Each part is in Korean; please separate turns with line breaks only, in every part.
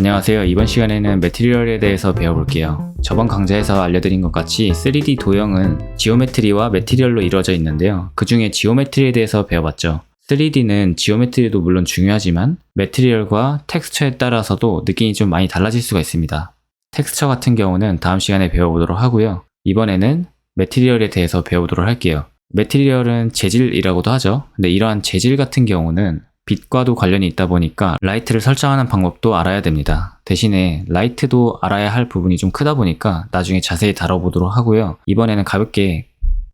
안녕하세요. 이번 시간에는 매트리얼에 대해서 배워볼게요. 저번 강좌에서 알려드린 것 같이 3D 도형은 지오메트리와 매트리얼로 이루어져 있는데요. 그 중에 지오메트리에 대해서 배워봤죠. 3D는 지오메트리도 물론 중요하지만 매트리얼과 텍스처에 따라서도 느낌이 좀 많이 달라질 수가 있습니다. 텍스처 같은 경우는 다음 시간에 배워보도록 하고요. 이번에는 매트리얼에 대해서 배워보도록 할게요. 매트리얼은 재질이라고도 하죠. 근데 이러한 재질 같은 경우는 빛과도 관련이 있다 보니까 라이트를 설정하는 방법도 알아야 됩니다. 대신에 라이트도 알아야 할 부분이 좀 크다 보니까 나중에 자세히 다뤄보도록 하고요. 이번에는 가볍게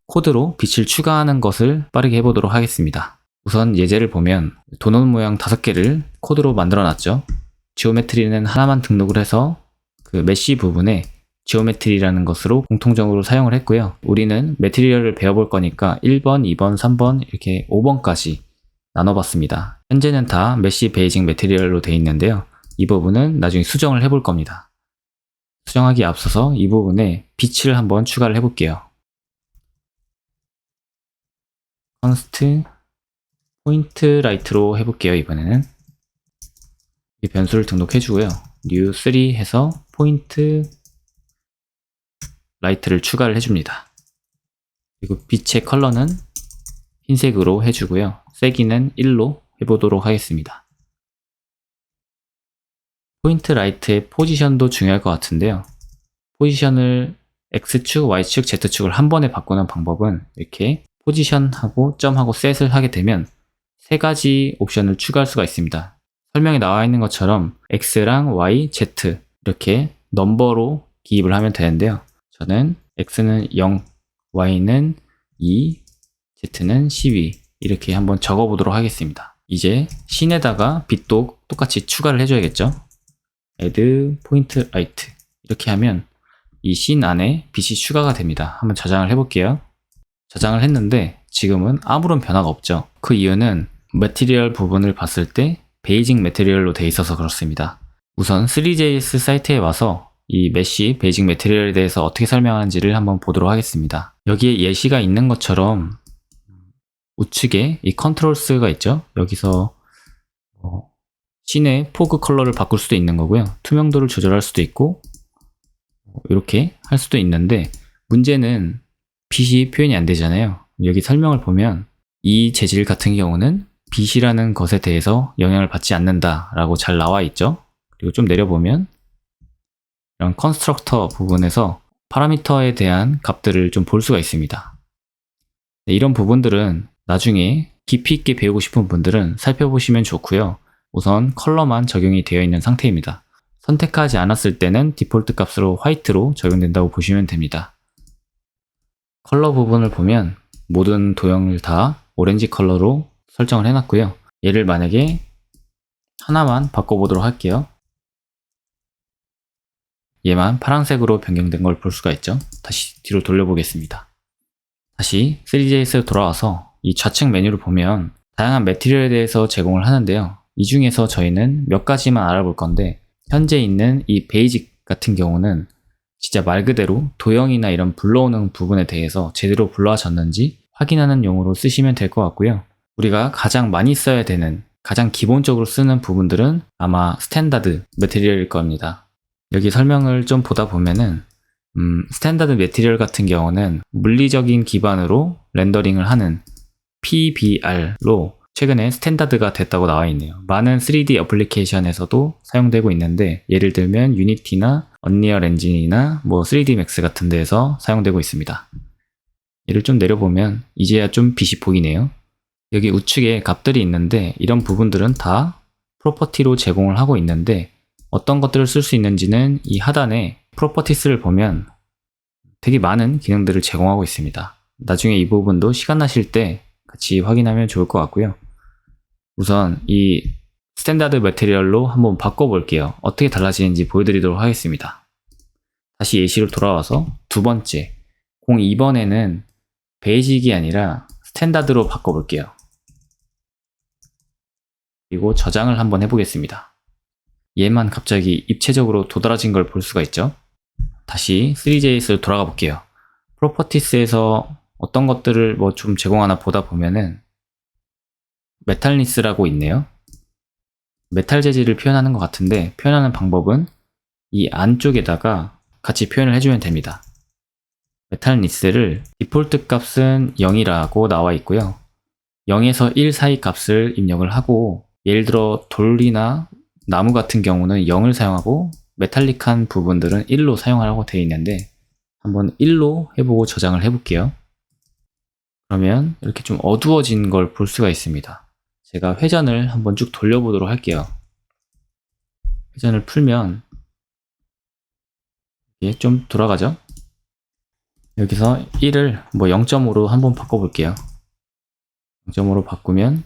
코드로 빛을 추가하는 것을 빠르게 해보도록 하겠습니다. 우선 예제를 보면 도넛 모양 5개를 코드로 만들어 놨죠. 지오메트리는 하나만 등록을 해서 그 메쉬 부분에 지오메트리라는 것으로 공통적으로 사용을 했고요. 우리는 매트리얼을 배워볼 거니까 1번, 2번, 3번 이렇게 5번까지 나눠봤습니다. 현재는 다 메쉬 베이징 매트리얼로 되어 있는데요. 이 부분은 나중에 수정을 해볼 겁니다. 수정하기에 앞서서 이 부분에 빛을 한번 추가를 해볼게요. 컨스트 포인트 라이트로 해볼게요. 이번에는 이 변수를 등록해주고요. new 3 해서 포인트 라이트를 추가를 해줍니다. 그리고 빛의 컬러는 흰색으로 해주고요. 세기는 1로 해보도록 하겠습니다. 포인트 라이트의 포지션도 중요할 것 같은데요. 포지션을 X축, Y축, Z축을 한 번에 바꾸는 방법은 이렇게 포지션하고 점하고 셋을 하게 되면 3가지 옵션을 추가할 수가 있습니다. 설명에 나와 있는 것처럼 X랑 Y, Z 이렇게 넘버로 기입을 하면 되는데요. 저는 X는 0, Y는 2, Z는 12 이렇게 한번 적어보도록 하겠습니다. 이제 씬에다가 빛도 똑같이 추가를 해줘야겠죠. add point light 이렇게 하면 이 씬 안에 빛이 추가가 됩니다. 한번 저장을 해볼게요. 저장을 했는데 지금은 아무런 변화가 없죠. 그 이유는 매트리얼 부분을 봤을 때 베이징 매트리얼로 되어 있어서 그렇습니다. 우선 3JS 사이트에 와서 이 메쉬 베이징 매트리얼에 대해서 어떻게 설명하는지를 한번 보도록 하겠습니다. 여기에 예시가 있는 것처럼 우측에 이 컨트롤스가 있죠. 여기서 씬의 포그 컬러를 바꿀 수도 있는 거고요. 투명도를 조절할 수도 있고 이렇게 할 수도 있는데 문제는 빛이 표현이 안 되잖아요. 여기 설명을 보면 이 재질 같은 경우는 빛이라는 것에 대해서 영향을 받지 않는다 라고 잘 나와 있죠. 그리고 좀 내려보면 이런 컨스트럭터 부분에서 파라미터에 대한 값들을 좀 볼 수가 있습니다. 이런 부분들은 나중에 깊이 있게 배우고 싶은 분들은 살펴보시면 좋고요. 우선 컬러만 적용이 되어 있는 상태입니다. 선택하지 않았을 때는 디폴트 값으로 화이트로 적용된다고 보시면 됩니다. 컬러 부분을 보면 모든 도형을 다 오렌지 컬러로 설정을 해놨고요. 얘를 만약에 하나만 바꿔보도록 할게요. 얘만 파란색으로 변경된 걸 볼 수가 있죠. 다시 뒤로 돌려보겠습니다. 다시 3JS로 돌아와서 이 좌측 메뉴를 보면 다양한 매트리얼에 대해서 제공을 하는데요. 이 중에서 저희는 몇 가지만 알아볼 건데 현재 있는 이 베이직 같은 경우는 진짜 말 그대로 도형이나 이런 불러오는 부분에 대해서 제대로 불러졌는지 확인하는 용으로 쓰시면 될 것 같고요. 우리가 가장 많이 써야 되는 가장 기본적으로 쓰는 부분들은 아마 스탠다드 매트리얼일 겁니다. 여기 설명을 좀 보다 보면은 스탠다드 매트리얼 같은 경우는 물리적인 기반으로 렌더링을 하는 PBR로 최근에 스탠다드가 됐다고 나와 있네요. 많은 3D 애플리케이션에서도 사용되고 있는데 예를 들면 유니티나 언리얼 엔진이나 3D 맥스 같은 데에서 사용되고 있습니다. 얘를 좀 내려보면 이제야 좀 빛이 보이네요. 여기 우측에 값들이 있는데 이런 부분들은 다 프로퍼티로 제공을 하고 있는데 어떤 것들을 쓸 수 있는지는 이 하단에 프로퍼티스를 보면 되게 많은 기능들을 제공하고 있습니다. 나중에 이 부분도 시간 나실 때 같이 확인하면 좋을 것 같고요. 우선 이 스탠다드 매트리얼로 한번 바꿔볼게요. 어떻게 달라지는지 보여드리도록 하겠습니다. 다시 예시로 돌아와서 두 번째 02번에는 베이직이 아니라 스탠다드로 바꿔볼게요. 그리고 저장을 한번 해보겠습니다. 얘만 갑자기 입체적으로 도드라진 걸 볼 수가 있죠. 다시 3JS로 돌아가 볼게요. 프로퍼티스에서 어떤 것들을 좀 제공하나 보다 보면은 메탈리스라고 있네요. 메탈 재질을 표현하는 것 같은데 표현하는 방법은 이 안쪽에다가 같이 표현을 해주면 됩니다. 메탈 니스를 디폴트 값은 0이라고 나와 있고요. 0에서 1 사이 값을 입력을 하고 예를 들어 돌이나 나무 같은 경우는 0을 사용하고 메탈릭한 부분들은 1로 사용하라고 되어 있는데 한번 1로 해보고 저장을 해볼게요. 그러면 이렇게 좀 어두워진 걸 볼 수가 있습니다. 제가 회전을 한번 쭉 돌려보도록 할게요. 회전을 풀면 이게 좀 돌아가죠? 여기서 1을 뭐 0.5로 한번 바꿔볼게요. 0.5로 바꾸면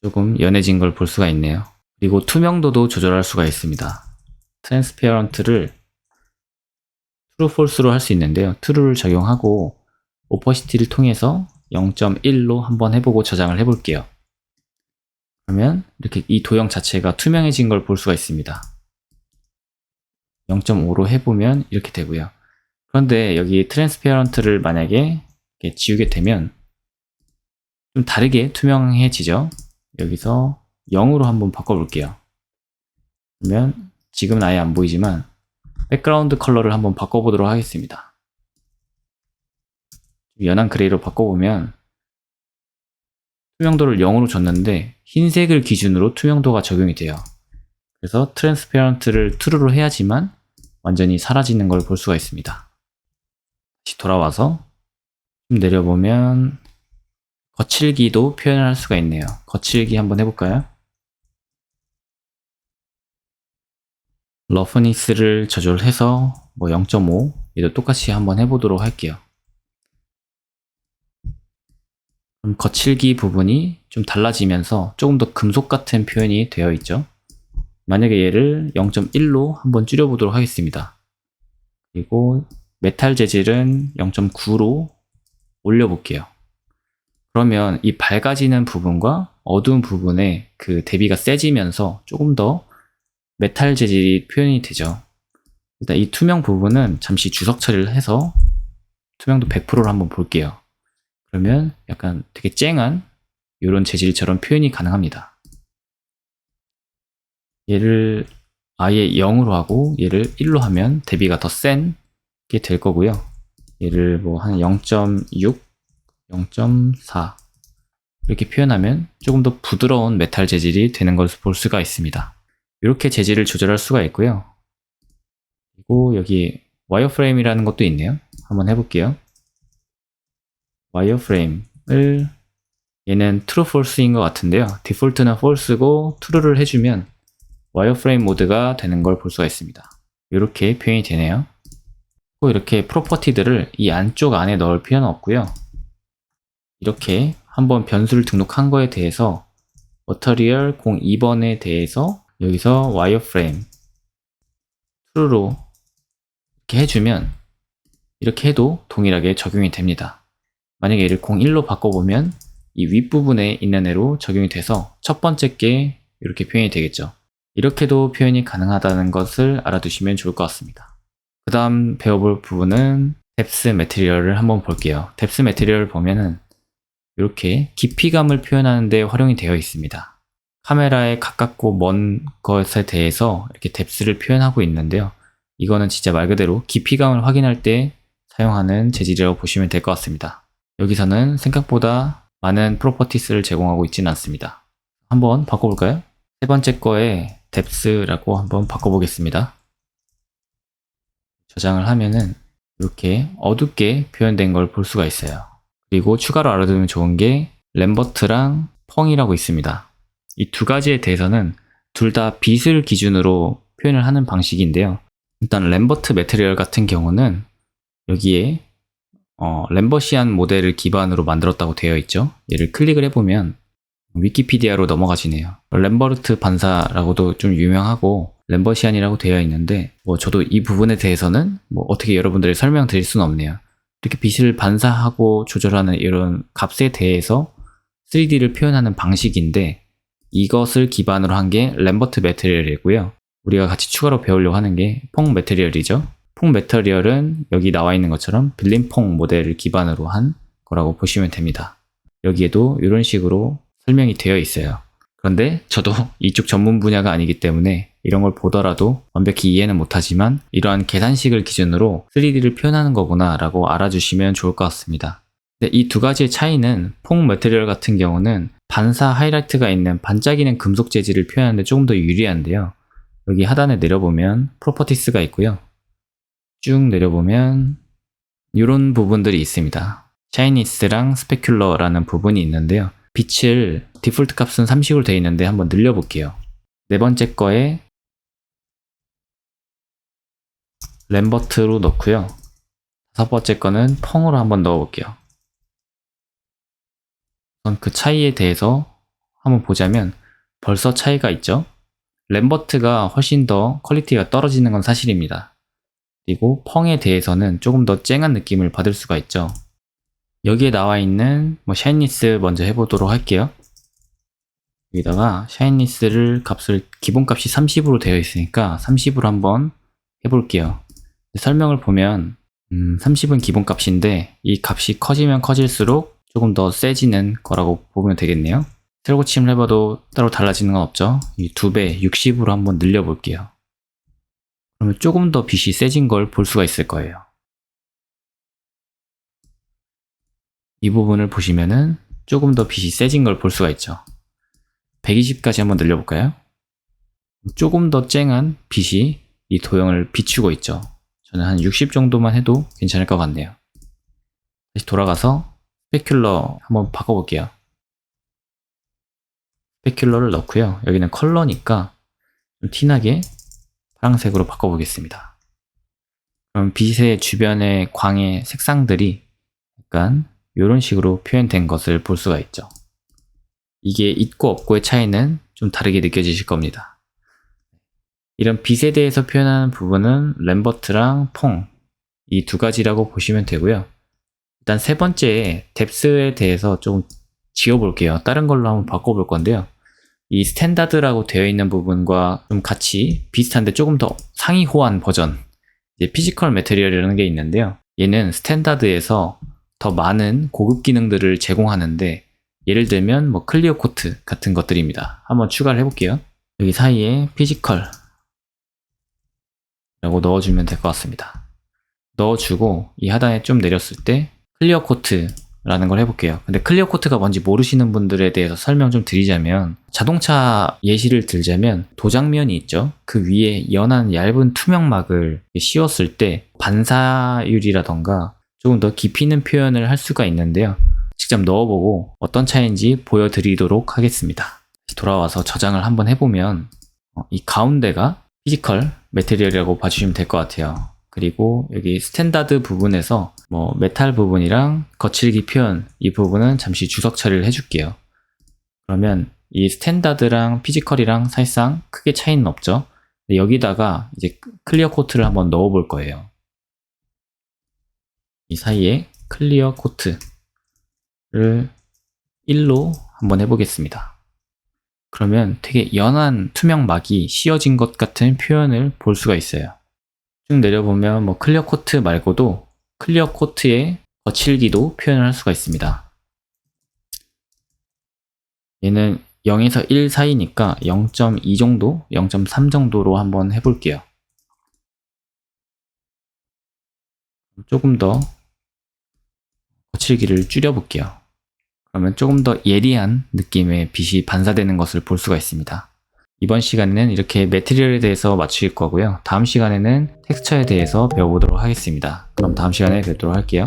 조금 연해진 걸 볼 수가 있네요. 그리고 투명도도 조절할 수가 있습니다. 트랜스페어런트를 true, false로 할 수 있는데요. true를 적용하고 opacity를 통해서 0.1로 한번 해보고 저장을 해볼게요. 그러면 이렇게 이 도형 자체가 투명해진 걸 볼 수가 있습니다. 0.5로 해보면 이렇게 되고요. 그런데 여기 트랜스페어런트를 만약에 이렇게 지우게 되면 좀 다르게 투명해지죠. 여기서 0으로 한번 바꿔볼게요. 그러면 지금은 아예 안 보이지만 백그라운드 컬러를 한번 바꿔보도록 하겠습니다. 연한 그레이로 바꿔보면 투명도를 0으로 줬는데 흰색을 기준으로 투명도가 적용이 돼요. 그래서 트랜스페어런트를 true로 해야지만 완전히 사라지는 걸 볼 수가 있습니다. 다시 돌아와서 좀 내려보면 거칠기도 표현을 할 수가 있네요. 거칠기 한번 해볼까요? 러프니스를 조절해서 뭐 0.5 얘도 똑같이 한번 해보도록 할게요. 그럼 거칠기 부분이 좀 달라지면서 조금 더 금속 같은 표현이 되어 있죠. 만약에 얘를 0.1로 한번 줄여보도록 하겠습니다. 그리고 메탈 재질은 0.9로 올려볼게요. 그러면 이 밝아지는 부분과 어두운 부분의 그 대비가 세지면서 조금 더 메탈 재질이 표현이 되죠. 일단 이 투명 부분은 잠시 주석 처리를 해서 투명도 100%를 한번 볼게요. 그러면 약간 되게 쨍한 이런 재질처럼 표현이 가능합니다. 얘를 아예 0으로 하고 얘를 1로 하면 대비가 더 센 게 될 거고요. 얘를 뭐 한 0.6, 0.4 이렇게 표현하면 조금 더 부드러운 메탈 재질이 되는 것을 볼 수가 있습니다. 이렇게 재질을 조절할 수가 있고요. 그리고 여기 와이어프레임이라는 것도 있네요. 한번 해볼게요. 와이어프레임을 얘는 true, false인 것 같은데요. 디폴트는 false고 true를 해주면 와이어프레임 모드가 되는 걸 볼 수가 있습니다. 이렇게 표현이 되네요. 또 이렇게 프로퍼티들을 이 안쪽 안에 넣을 필요는 없고요. 이렇게 한번 변수를 등록한 거에 대해서 머터리얼 02번에 대해서 여기서 와이어프레임 true로 이렇게 해주면 이렇게 해도 동일하게 적용이 됩니다. 만약에 얘를 01로 바꿔보면 이 윗부분에 있는 애로 적용이 돼서 첫 번째 게 이렇게 표현이 되겠죠. 이렇게도 표현이 가능하다는 것을 알아두시면 좋을 것 같습니다. 그 다음 배워볼 부분은 뎁스 매트리얼을 한번 볼게요. 뎁스 매트리얼을 보면은 이렇게 깊이감을 표현하는 데 활용이 되어 있습니다. 카메라에 가깝고 먼 것에 대해서 이렇게 뎁스를 표현하고 있는데요. 이거는 진짜 말 그대로 깊이감을 확인할 때 사용하는 재질이라고 보시면 될 것 같습니다. 여기서는 생각보다 많은 프로퍼티스를 제공하고 있지는 않습니다. 한번 바꿔볼까요? 세 번째 거에 뎁스라고 한번 바꿔보겠습니다. 저장을 하면은 이렇게 어둡게 표현된 걸 볼 수가 있어요. 그리고 추가로 알아두면 좋은 게 램버트랑 펑이라고 있습니다. 이 두 가지에 대해서는 둘 다 빛을 기준으로 표현을 하는 방식인데요. 일단 램버트 매트리얼 같은 경우는 여기에 램버시안 모델을 기반으로 만들었다고 되어 있죠. 얘를 클릭을 해보면 위키피디아로 넘어가시네요. 램버트 반사라고도 좀 유명하고 램버시안이라고 되어 있는데 뭐 저도 이 부분에 대해서는 뭐 어떻게 여러분들이 설명드릴 수는 없네요. 이렇게 빛을 반사하고 조절하는 이런 값에 대해서 3D를 표현하는 방식인데 이것을 기반으로 한 게 램버트 매트리얼이고요. 우리가 같이 추가로 배우려고 하는 게 퐁 매트리얼이죠. 퐁 매트리얼은 여기 나와 있는 것처럼 빌린 퐁 모델을 기반으로 한 거라고 보시면 됩니다. 여기에도 이런 식으로 설명이 되어 있어요. 그런데 저도 이쪽 전문 분야가 아니기 때문에 이런 걸 보더라도 완벽히 이해는 못하지만 이러한 계산식을 기준으로 3D를 표현하는 거구나 라고 알아주시면 좋을 것 같습니다. 이 두 가지의 차이는 퐁 매트리얼 같은 경우는 반사 하이라이트가 있는 반짝이는 금속 재질을 표현하는데 조금 더 유리한데요. 여기 하단에 내려보면 프로퍼티스가 있고요. 쭉 내려보면 이런 부분들이 있습니다. 샤이니스랑 스페큘러라는 부분이 있는데요. 빛을 디폴트 값은 30으로 되어 있는데 한번 늘려볼게요. 네 번째 거에 램버트로 넣고요. 다섯 번째 거는 펑으로 한번 넣어볼게요. 우선 그 차이에 대해서 한번 보자면 벌써 차이가 있죠. 램버트가 훨씬 더 퀄리티가 떨어지는 건 사실입니다. 그리고 펑에 대해서는 조금 더 쨍한 느낌을 받을 수가 있죠. 여기에 나와 있는 샤이니스 먼저 해보도록 할게요. 여기다가 샤이니스를 값을 기본값이 30으로 되어 있으니까 30으로 한번 해볼게요. 설명을 보면 30은 기본값인데 이 값이 커지면 커질수록 조금 더 세지는 거라고 보면 되겠네요. 새로 고침을 해봐도 따로 달라지는 건 없죠. 이 2배 60으로 한번 늘려볼게요. 그러면 조금 더 빛이 세진 걸 볼 수가 있을 거예요. 이 부분을 보시면은 조금 더 빛이 세진 걸 볼 수가 있죠. 120까지 한번 늘려볼까요? 조금 더 쨍한 빛이 이 도형을 비추고 있죠. 저는 한 60 정도만 해도 괜찮을 것 같네요. 다시 돌아가서 스페큘러 한번 바꿔볼게요. 스페큘러를 넣고요. 여기는 컬러니까 좀 티나게 파란색으로 바꿔보겠습니다. 그럼 빛의 주변의 광의 색상들이 약간 이런 식으로 표현된 것을 볼 수가 있죠. 이게 있고 없고의 차이는 좀 다르게 느껴지실 겁니다. 이런 빛에 대해서 표현하는 부분은 램버트랑 퐁, 이 두 가지라고 보시면 되고요. 일단 세 번째 뎁스에 대해서 좀 지워볼게요. 다른 걸로 한번 바꿔볼 건데요. 이 스탠다드라고 되어 있는 부분과 좀 같이 비슷한데 조금 더 상위 호환 버전, 이제 피지컬 매테리얼이라는 게 있는데요. 얘는 스탠다드에서 더 많은 고급 기능들을 제공하는데, 예를 들면 클리어 코트 같은 것들입니다. 한번 추가를 해볼게요. 여기 사이에 피지컬 라고 넣어주면 될 것 같습니다. 넣어주고 이 하단에 좀 내렸을 때 클리어 코트라는 걸 해볼게요. 근데 클리어 코트가 뭔지 모르시는 분들에 대해서 설명 좀 드리자면, 자동차 예시를 들자면 도장면이 있죠. 그 위에 연한 얇은 투명막을 씌웠을 때 반사율이라던가 조금 더 깊이 있는 표현을 할 수가 있는데요. 직접 넣어보고 어떤 차이인지 보여드리도록 하겠습니다. 돌아와서 저장을 한번 해보면 이 가운데가 피지컬 매테리얼이라고 봐주시면 될 것 같아요. 그리고 여기 스탠다드 부분에서 메탈 부분이랑 거칠기 표현, 이 부분은 잠시 주석 처리를 해줄게요. 그러면 이 스탠다드랑 피지컬이랑 사실상 크게 차이는 없죠. 여기다가 이제 클리어 코트를 한번 넣어볼 거예요. 이 사이에 클리어 코트를 1로 한번 해보겠습니다. 그러면 되게 연한 투명막이 씌워진 것 같은 표현을 볼 수가 있어요. 쭉 내려보면 클리어 코트 말고도 클리어 코트의 거칠기도 표현을 할 수가 있습니다. 얘는 0에서 1 사이니까 0.2 정도, 0.3 정도로 한번 해볼게요. 조금 더 거칠기를 줄여볼게요. 그러면 조금 더 예리한 느낌의 빛이 반사되는 것을 볼 수가 있습니다. 이번 시간에는 이렇게 매트리얼에 대해서 마칠 거고요. 다음 시간에는 텍스처에 대해서 배워보도록 하겠습니다. 그럼 다음 시간에 뵙도록 할게요.